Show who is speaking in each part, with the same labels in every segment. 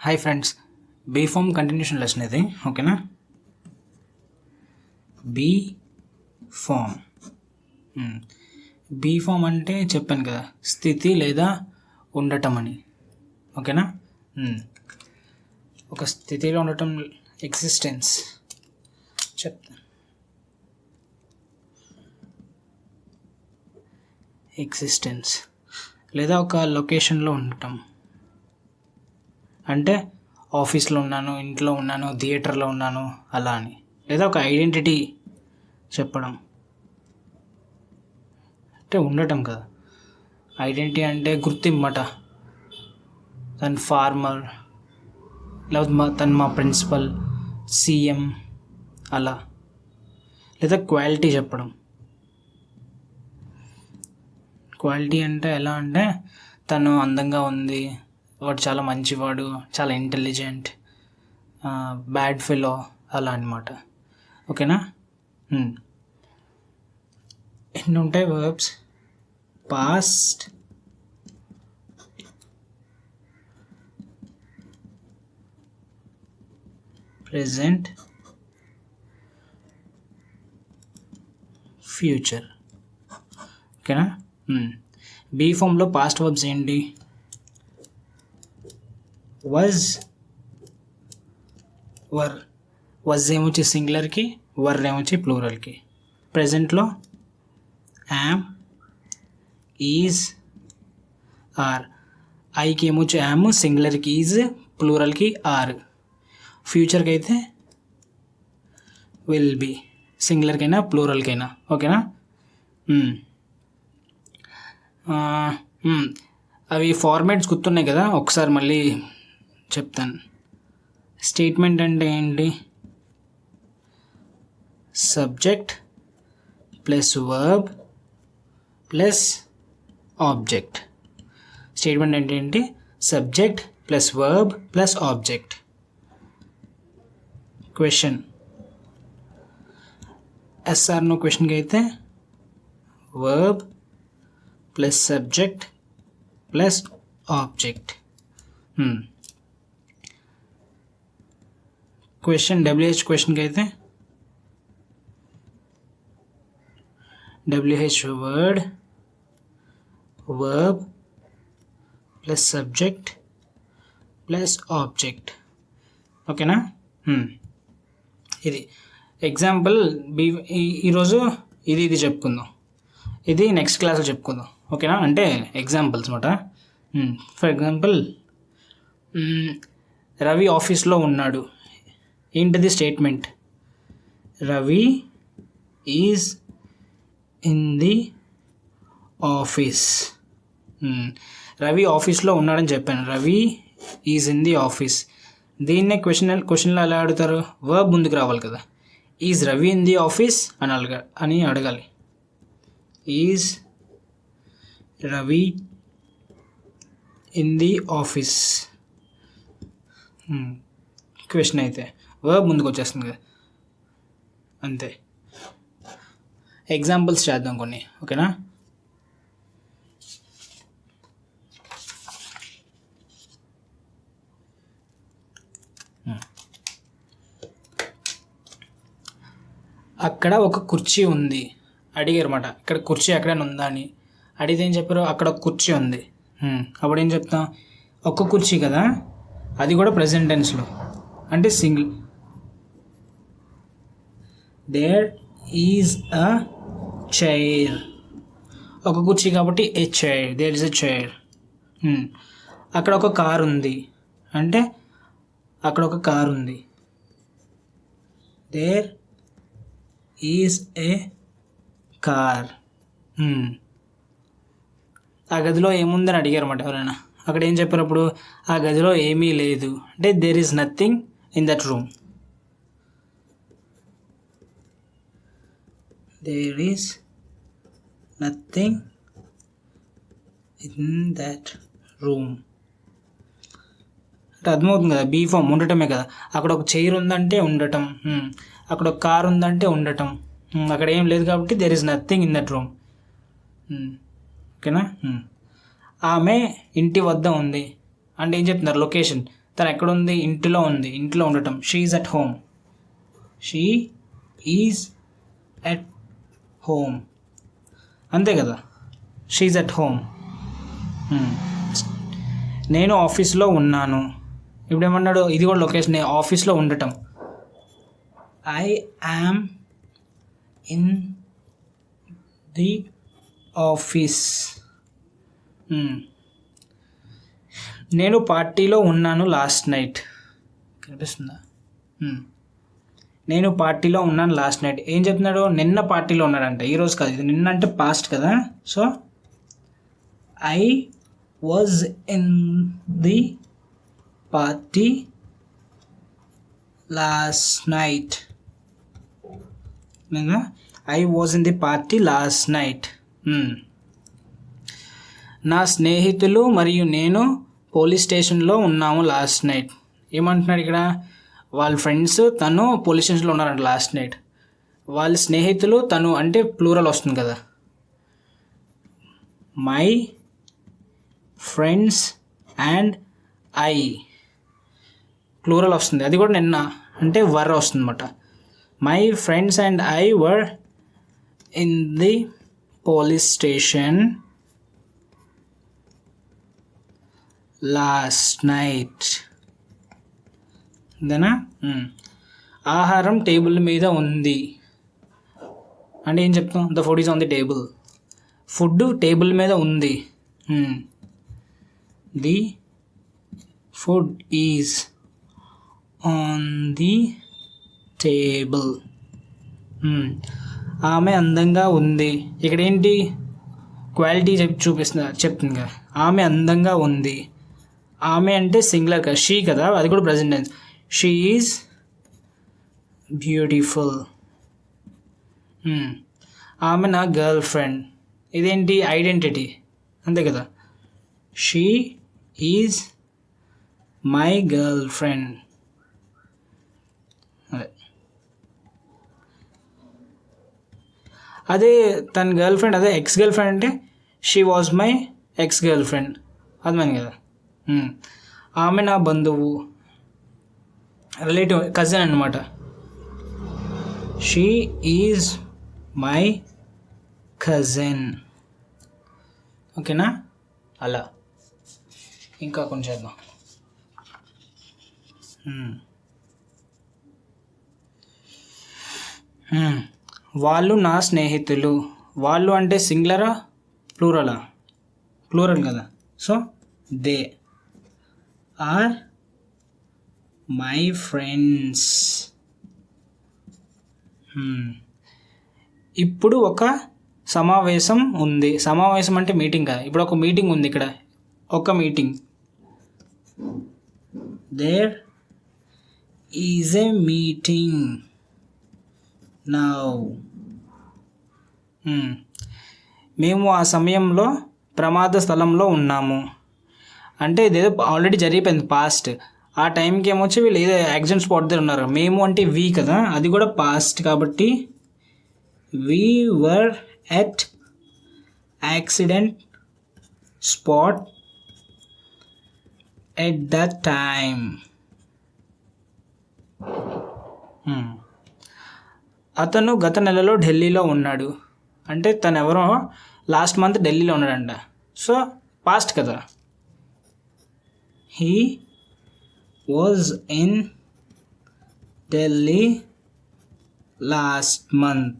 Speaker 1: Hi friends, be form continuation lesson ఇది. ఓకేనా? Be form be form అంటే చెప్పాను కదా, స్థితి లేదా ఉండటం అని. ఓకేనా? ఒక స్థితిలో ఉండటం, ఎగ్జిస్టెన్స్ చెప్తా. ఎగ్జిస్టెన్స్ లేదా ఒక లొకేషన్లో ఉండటం అంటే ఆఫీస్లో ఉన్నాను, ఇంట్లో ఉన్నాను, థియేటర్లో ఉన్నాను అలా అని. లేదా ఒక ఐడెంటిటీ చెప్పడం అంటే ఉండటం కదా. ఐడెంటిటీ అంటే గుర్తింపట. తను ఫార్మర్, లేకపోతే తను మా ప్రిన్సిపల్, సీఎం అలా. లేదా క్వాలిటీ చెప్పడం. క్వాలిటీ అంటే ఎలా అంటే తను అందంగా ఉంది, వాడు చాలా మంచివాడు, చాలా ఇంటెలిజెంట్, బ్యాడ్ ఫెలో అలా అనమాట. ఓకేనా? ఎన్ని ఉంటాయి వర్బ్స్? Past, present, future. ఓకేనా? బీ ఫామ్లో పాస్ట్ వర్బ్స్ ఏంటి? Was, were. వజ్ ఏమొచ్చి సింగులర్కి, వర్ ఏమొచ్చి ప్లూరల్కి. ప్రెజెంట్లో యామ్, ఈజ్, ఆర్. ఐకి ఏమొచ్చి యామ్, సింగులర్కి ఈజ్, ప్లూరల్కి ఆర్. ఫ్యూచర్కి అయితే విల్ బి, సింగులర్కైనా ప్లూరల్కైనా. ఓకేనా? అవి ఫార్మాట్స్ గుర్తున్నాయి కదా, ఒకసారి మళ్ళీ చెప్తాను. స్టేట్మెంట్ అంటే ఏంటి? Subject plus verb plus object. Statement అంటే ఏంటి? Subject plus verb plus object. Question, yes or no క్వశ్చన్కి అయితే verb plus subject plus object. Question WH క్వశ్చన్కి అయితే WH word, verb plus subject plus object. ఓకేనా? ఇది ఎగ్జాంపుల్. ఈరోజు ఇది చెప్పుకుందాం, ఇది నెక్స్ట్ క్లాస్లో చెప్పుకుందాం. ఓకేనా? అంటే ఎగ్జాంపుల్స్ అనమాట. ఫర్ ఎగ్జాంపుల్, రవి ఆఫీస్లో ఉన్నాడు. ఏంటిది statement? Ravi is in the office. Ravi ఆఫీస్లో ఉన్నాడని చెప్పాను. Ravi is in the office. దీన్నే క్వశ్చన్లో ఎలా అడుగుతారు? వర్బ్ ముందుకు రావాలి కదా. Is Ravi in the office అని అడగాలి. Is Ravi in the office question అయితే వర్బ్ ముందుకు వచ్చేస్తుంది కదా, అంతే. ఎగ్జాంపుల్స్ చేద్దాం కొన్ని. ఓకేనా? అక్కడ ఒక కుర్చీ ఉంది అడిగారు అన్నమాట. ఇక్కడ కుర్చీ ఎక్కడైనా ఉందా అని అడిగితే ఏం చెప్పారు? అక్కడ ఒక కుర్చీ ఉంది. అప్పుడు ఏం చెప్తాం? ఒక్క కుర్చీ కదా, అది కూడా ప్రెజెంట్ టెన్స్లో, అంటే single. There is a chair. ఒక కుర్చీ కాబట్టి a chair, there is a chair. అక్కడ ఒక కార్ ఉంది అంటే అక్కడ ఒక కార్ ఉంది. There is a car. ఆ గదిలో ఏముందని అడిగారు అన్నమాట ఎవరైనా. అక్కడ ఏం చెప్పారు? అప్పుడు ఆ గదిలో ఏమీ లేదు అంటే there is nothing in that room. There is nothing in that room అంటే అర్థమవుతుంది కదా. బీ ఫామ్ ఉండటమే కదా. అక్కడ ఒక చైర్ ఉందంటే ఉండటం, అక్కడ ఒక కార్ ఉందంటే ఉండటం. అక్కడ ఏం లేదు కాబట్టి there is nothing in that room. ఓకేనా? ఆమె ఇంటి వద్ద ఉంది అంటే ఏం చెప్తున్నారు? లొకేషన్. తను ఎక్కడుంది? ఇంటిలో ఉంది. ఇంట్లో ఉండటం. She is at home. She is at home. అంతే కదా, షీ ఈజ్ అట్ హోమ్. నేను ఆఫీస్లో ఉన్నాను. ఇప్పుడు ఏమన్నాడు? ఇది కూడా లొకేషన్, ఆఫీస్లో ఉండటం. I am in the office. నేను పార్టీలో ఉన్నాను లాస్ట్ నైట్. కనిపిస్తుందా? నేను పార్టీలో ఉన్నాను లాస్ట్ నైట్. ఏం చెప్తున్నాడు? నిన్న పార్టీలో ఉన్నాడంట, ఈరోజు కాదు. ఇది నిన్న అంటే పాస్ట్ కదా. So I was in the party last night. I was in the party last night. నా స్నేహితులు మరియు నేను పోలీస్ స్టేషన్లో ఉన్నాము లాస్ట్ నైట్. ఏమంటున్నాడు ఇక్కడ? వాళ్ళ ఫ్రెండ్స్, తను పోలీస్ స్టేషన్లో ఉన్నారంట లాస్ట్ నైట్. వాళ్ళ స్నేహితులు, తను అంటే ప్లూరల్ వస్తుంది కదా. My friends and I plural వస్తుంది. అది కూడా నిన్న అంటే వర్ వస్తుంది అన్నమాట. My friends and I were in the police station last night. అంతేనా? ఆహారం టేబుల్ మీద ఉంది అంటే ఏం చెప్తాం? The food is on the table. Food table మీద ఉంది. The food is on the table. ఆమె అందంగా ఉంది. ఇక్కడ ఏంటి? క్వాలిటీ చెప్తుంది కదా. ఆమె అందంగా ఉంది. ఆమె అంటే సింగులర్ కదా, షీ కదా, అది కూడా present tense. She is beautiful. ఆమె నా గర్ల్ ఫ్రెండ్. ఇదేంటి? ఐడెంటిటీ, అంతే కదా. She is my girlfriend. అదే తన గర్ల్ ఫ్రెండ్, అదే ఎక్స్ గర్ల్ ఫ్రెండ్ అంటే she was my ex girlfriend. అర్థమైంది కదా. ఆమె నా బంధువు, రిలేటివ్, కజిన్ అనమాట. She is my cousin. ఓకేనా? అలా ఇంకా కొంచెం చేద్దాం. వాళ్ళు నా స్నేహితులు. వాళ్ళు అంటే సింగులరా ప్లూరలా? ప్లూరల్ కదా. So they are my friends. ఇప్పుడు ఒక సమావేశం ఉంది. సమావేశం అంటే మీటింగ్ కదా. ఇప్పుడు ఒక మీటింగ్ ఉంది ఇక్కడ, ఒక meeting. There is a meeting now. మేము ఆ సమయంలో ప్రమాద స్థలంలో ఉన్నాము. అంటే ఇదేదో ఆల్రెడీ జరిగిపోయింది, పాస్ట్. ఆ టైంకి ఏమొచ్చి వీళ్ళు ఏదో యాక్సిడెంట్ స్పాట్ దగ్గర ఉన్నారు. మేము అంటే వీ కదా, అది కూడా పాస్ట్ కాబట్టి we were at accident spot at the time. అతను గత నెలలో ఢిల్లీలో ఉన్నాడు. అంటే తను ఎవరో లాస్ట్ మంత్ ఢిల్లీలో ఉన్నాడంట. సో పాస్ట్ కదా. He was in Delhi last month.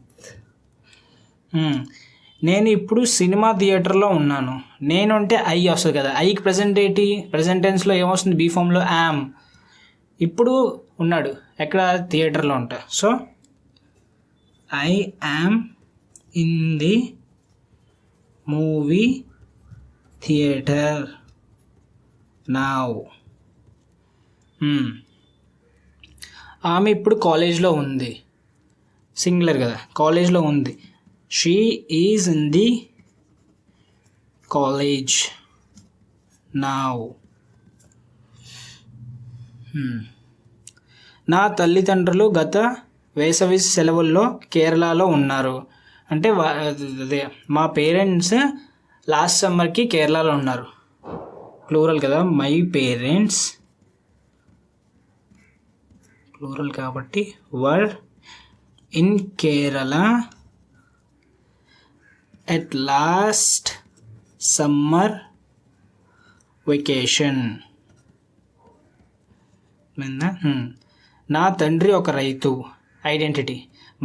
Speaker 1: నేను ఇప్పుడు సినిమా థియేటర్లో ఉన్నాను. నేను అంటే ఐ వస్తుంది కదా. ఐకి ప్రజెంట్ ఏంటి? ప్రజెంట్ టెన్స్లో ఏమొస్తుంది? బీ ఫామ్లో యామ్. ఇప్పుడు ఉన్నాడు ఎక్కడ? థియేటర్లో ఉంటా. So I am in the movie theatre now. ఆమె ఇప్పుడు కాలేజ్లో ఉంది. సింగులర్ కదా, కాలేజ్లో ఉంది. She is in the college now. నా తల్లిదండ్రులు గత వేసవి సెలవుల్లో కేరళలో ఉన్నారు. అంటే అదే మా పేరెంట్స్ లాస్ట్ సమ్మర్కి కేరళలో ఉన్నారు. ప్లూరల్ కదా. మై పేరెంట్స్ ప్లూరల్ కాబట్టి were in Kerala at last summer vacation. నా తండ్రి ఒక రైతు. Identity,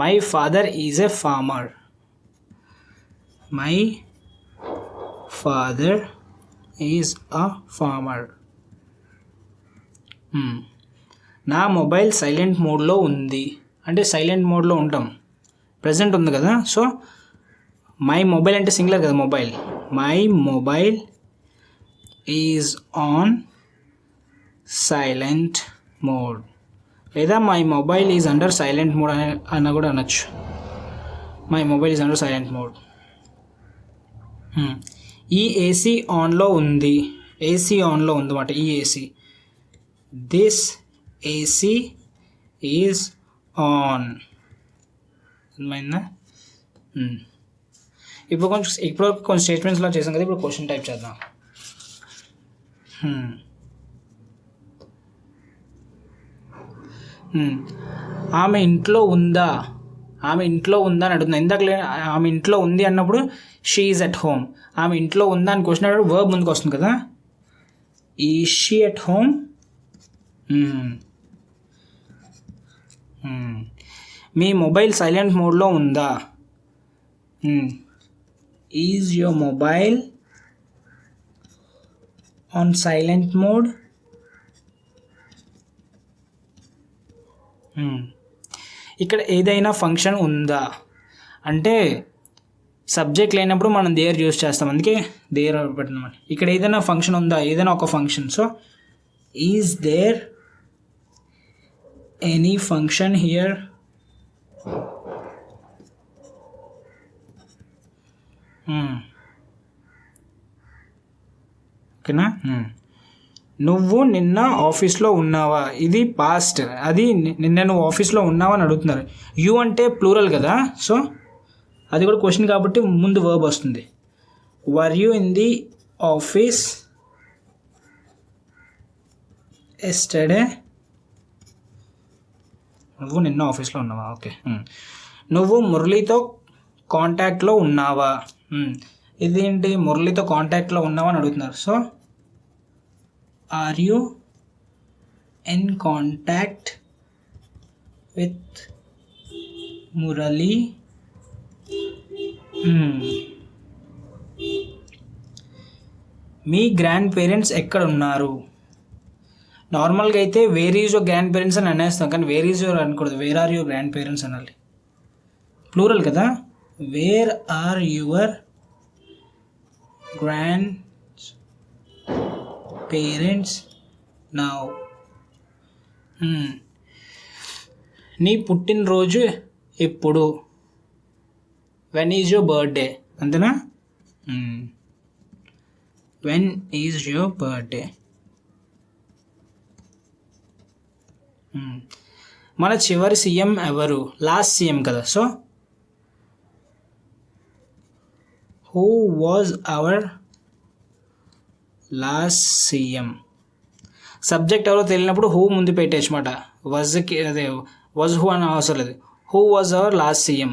Speaker 1: my father is a farmer. My father is a farmer. నా మొబైల్ సైలెంట్ మోడ్లో ఉంది. అంటే సైలెంట్ మోడ్లో ఉంటాం, ప్రజెంట్ ఉంది కదా. సో మై మొబైల్ అంటే సింగులర్ కదా, mobile. My mobile is on silent mode, లేదా my mobile is under silent mode అన్న కూడా అనొచ్చు. My mobile is under silent mode. ఈ ఏసీ ఆన్లో ఉంది. ఏసీ ఆన్లో ఉందన్నమాట. ఈ AC, this AC is on. అర్థమైందా? ఇప్పుడు కొంచెం స్టేట్మెంట్స్లో చేసాం కదా, ఇప్పుడు క్వశ్చన్ టైప్ చేద్దాం. ఆమె ఇంట్లో ఉందా? ఆమె ఇంట్లో ఉందా అని అడుగుతుంది. ఇందాక ఆమె ఇంట్లో ఉంది అన్నప్పుడు షీ ఈజ్ ఎట్ హోమ్. ఆమె ఇంట్లో ఉందా అని క్వశ్చన్ అడిగినప్పుడు వర్బ్ ముందుకు వస్తుంది కదా. Is she at home? Me mobile silent మోడ్లో ఉందా? Is your mobile on silent mode? ఇక్కడ ఏదైనా ఫంక్షన్ ఉందా అంటే సబ్జెక్ట్ లేనప్పుడు మనం దేర్ యూస్ చేస్తాం, అందుకే దేర్ పెట్టినమాట. ఇక్కడ ఏదైనా ఫంక్షన్ ఉందా, ఏదైనా ఒక function. So is there any function here? ఓకేనా? నువ్వు నిన్న ఆఫీస్లో ఉన్నావా? ఇది పాస్ట్. అది నిన్న నువ్వు ఆఫీస్లో ఉన్నావా అని అడుగుతున్నారు. యూ అంటే ప్లూరల్ కదా, సో అది కూడా క్వశ్చన్ కాబట్టి ముందు వర్బ్ వస్తుంది. Were you in the office yesterday? నువ్వు నిన్న ఆఫీస్లో ఉన్నావా? ఓకే. నువ్వు మురళితో కాంటాక్ట్లో ఉన్నావా? ఇదేంటి, మురళితో కాంటాక్ట్లో ఉన్నావా అని అడుగుతున్నారు. So are you in contact with Murali? మీ గ్రాండ్ పేరెంట్స్ ఎక్కడ ఉన్నారు? నార్మల్గా అయితే where is your grandparents అని అనేస్తాం, కానీ వేర్ ఈజ్ యువర్ అనకూడదు, where are your grandparents అనాలి. ప్లూరల్ కదా. Where are your grandparents now? నీ పుట్టినరోజు ఎప్పుడు? When is your birthday? అంతేనా? When is your birthday? మన చివరి సీఎం ఎవరు? లాస్ట్ సీఎం కదా. So who was our last CM? Subject ఎవరో తెలియనప్పుడు హూ ముందు పెట్టేచ్చు మాట. వాజ్కి అదే వాజ్ హూ అని అవసరం లేదు. Who was our last CM.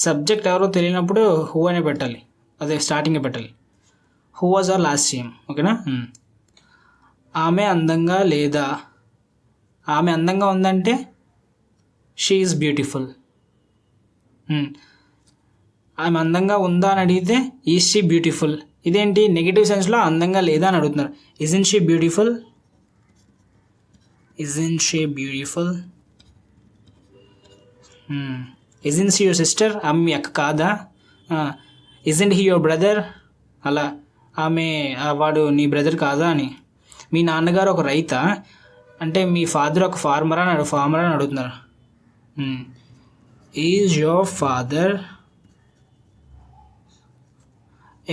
Speaker 1: Subject ఎవరో తెలియనప్పుడు హూ అనే పెట్టాలి, అదే స్టార్టింగే పెట్టాలి. Who was our last CM. ఓకేనా? ఆమె అందంగా లేదా? ఆమె అందంగా ఉందంటే షీ ఈజ్ బ్యూటిఫుల్. ఆమె అందంగా ఉందా అని అడిగితే ఈజ్ షీ బ్యూటిఫుల్. ఇదేంటి, నెగిటివ్ సెన్స్లో అందంగా లేదా అని అడుగుతున్నారు. Isn't she beautiful? Isn't she beautiful? Isn't she your sister? ఆమె మీ అక్క కాదా? Isn't he your brother? అలా వాడు నీ బ్రదర్ కాదా అని. మీ నాన్నగారు ఒక రైతా అంటే మీ ఫాదర్ ఒక ఫార్మర్ అని అడుగుతున్నారు. Is your father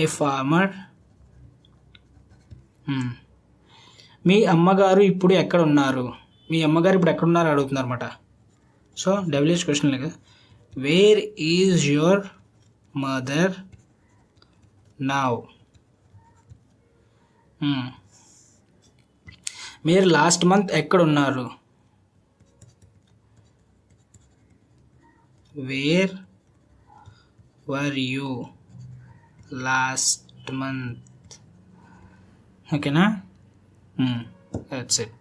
Speaker 1: a farmer? మీ అమ్మగారు ఇప్పుడు ఎక్కడ ఉన్నారు? మీ అమ్మగారు ఇప్పుడు ఎక్కడ ఉన్నారు అడుగుతున్నారు అనమాట. సో డబ్ల్యూహెచ్ క్వశ్చన్ లేదు. Wear is your mother now? మీరు లాస్ట్ మంత్ ఎక్కడ ఉన్నారు? Where were you last month. ఓకేనా, దట్స్ ఇట్.